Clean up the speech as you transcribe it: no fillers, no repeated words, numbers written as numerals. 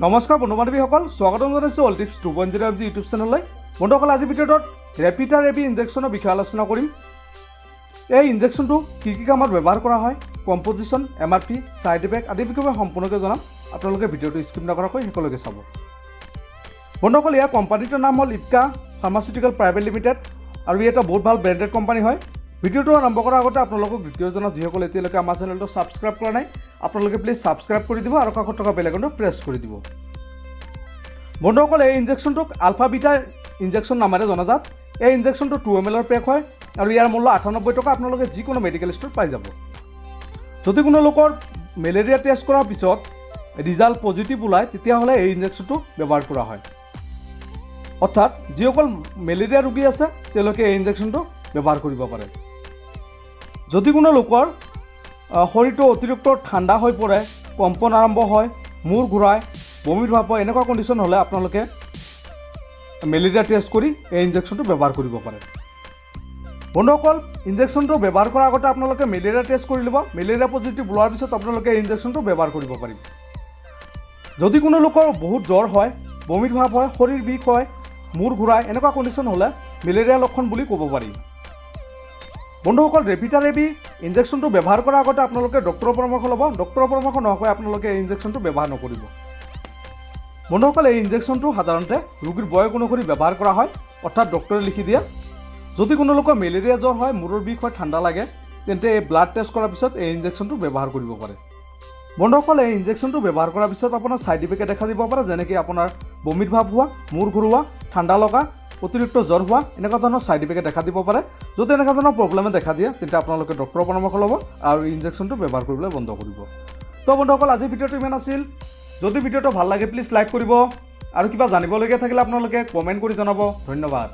নমস্কাৰ বন্ধু বান্ধৱীসকল, স্বাগতম জনাইছোঁ অল টিপছ 2.0 FG ইউটিউব চেনেললৈ। বন্ধুসকল, আজি ভিডিঅ'টোত ৰেপিথাৰ AB ইনজেকশ্যনৰ বিষয়ে আলোচনা কৰিম। এই ইনজেকশ্যনটো কি কামত ব্যৱহাৰ কৰা হয়, কম্পজিশ্যন, MRP, ছাইড ইফেক্ট আদি বিষয়ে সম্পূৰ্ণকৈ জনাম। আপোনালোকে ভিডিঅ'টো স্কিপ নকৰাকৈ শেষলৈকে চাব। বন্ধুসকল, ইয়াৰ কোম্পানীটোৰ নাম হ'ল ইপকা ফাৰ্মাচিউটিকেল প্ৰাইভেট লিমিটেড আৰু ই এটা বহুত ভাল ব্ৰেণ্ডেড কোম্পানী হয়। ভিডিঅ'টো আৰম্ভ কৰাৰ আগতে আপোনালোকক দ্বিতীয়জনক যিসকলে এতিয়ালৈকে আমাৰ চেনেলটো ছাবস্ক্ৰাইব কৰা নাই, আপোনালোকে প্লিজ ছাবস্ক্ৰাইব কৰি দিব আৰু কাষত থকা বেল আইকনটো প্ৰেছ কৰি দিব। বন্ধুসকল, এই ইনজেকশ্যনটোক আলফা বিটা ইনজেকশ্যন নামেৰে জনাজাত। এই ইনজেকশ্যনটো 2 ml পেক হয় আৰু ইয়াৰ মূল্য 98 টকা। আপোনালোকে যিকোনো মেডিকেল ষ্ট'ৰত পাই যাব। যদি কোনো লোকৰ মেলেৰিয়া টেষ্ট কৰাৰ পিছত ৰিজাল্ট পজিটিভ ওলায়, তেতিয়াহ'লে এই ইনজেকশ্যনটো ব্যৱহাৰ কৰা হয়। অৰ্থাৎ যিসকল মেলেৰিয়া ৰোগী আছে তেওঁলোকে এই ইনজেকশ্যনটো ব্যৱহাৰ কৰিব পাৰে। যদি কোনো লোকৰ শৰীৰটো অতিৰিক্ত ঠাণ্ডা হৈ পৰে, কম্পন আৰম্ভ হয়, মূৰ ঘূৰাই, বমিৰ ভাৱ হয়, এনেকুৱা কণ্ডিশ্যন হ'লে আপোনালোকে মেলেৰিয়া টেষ্ট কৰি এই ইনজেকশ্যনটো ব্যৱহাৰ কৰিব পাৰে। বন্ধুসকল, ইনজেকশ্যনটো ব্যৱহাৰ কৰাৰ আগতে আপোনালোকে মেলেৰিয়া টেষ্ট কৰি ল'ব। মেলেৰিয়া পজিটিভ ওলোৱাৰ পিছত আপোনালোকে এই ইনজেকশ্যনটো ব্যৱহাৰ কৰিব পাৰিব। যদি কোনো লোকৰ বহুত জ্বৰ হয়, বমিৰ ভাৱ হয়, শৰীৰ বিষ হয়, মূৰ ঘূৰাই, এনেকুৱা কণ্ডিশ্যন হ'লে মেলেৰিয়া লক্ষণ বুলি ক'ব পাৰি। বন্ধুসকল, ৰেপিথাৰ AB ইনজেকশ্যনটো ব্যৱহাৰ কৰাৰ আগতে আপোনালোকে ডক্টৰৰ পৰামৰ্শ ল'ব। ডক্টৰৰ পৰামৰ্শ নোহোৱাকৈ আপোনালোকে এই ইনজেকশ্যনটো ব্যৱহাৰ নকৰিব। বন্ধুসকল, এই ইনজেকশ্যনটো সাধাৰণতে ৰোগীৰ বয়স অনুসৰি ব্যৱহাৰ কৰা হয়, অৰ্থাৎ ডক্টৰে লিখি দিয়ে। যদি কোনো লোকৰ মেলেৰিয়া জ্বৰ হয়, মূৰৰ বিষ হয়, ঠাণ্ডা লাগে, তেন্তে এই ব্লাড টেষ্ট কৰাৰ পিছত এই ইনজেকশ্যনটো ব্যৱহাৰ কৰিব পাৰে। বন্ধুসকল, এই ইনজেকশ্যনটো ব্যৱহাৰ কৰাৰ পিছত আপোনাৰ ছাইড ইফেক্টে দেখা দিব পাৰে, যেনেকৈ আপোনাৰ বমিৰ ভাৱ হোৱা, মূৰ ঘূৰোৱা, ঠাণ্ডা লগা, অতিৰিক্ত জ্বৰ হোৱা, এনেকুৱা ধৰণৰ ছাইড ইফেক্টে দেখা দিব পাৰে। যদি এনেকুৱা ধৰণৰ প্ৰব্লেমে দেখা দিয়ে, তেন্তে আপোনালোকে ডক্টৰৰ পৰামৰ্শ ল'ব আৰু ইনজেকশ্যনটো ব্যৱহাৰ কৰিবলৈ বন্ধ কৰিব। তো বন্ধুসকল, আজি ভিডিঅ'টো ইমান আছিল। যদি ভিডিঅ'টো ভাল লাগে প্লিজ লাইক কৰিব আৰু কিবা জানিবলগীয়া থাকিলে আপোনালোকে কমেণ্ট কৰি জনাব। ধন্যবাদ।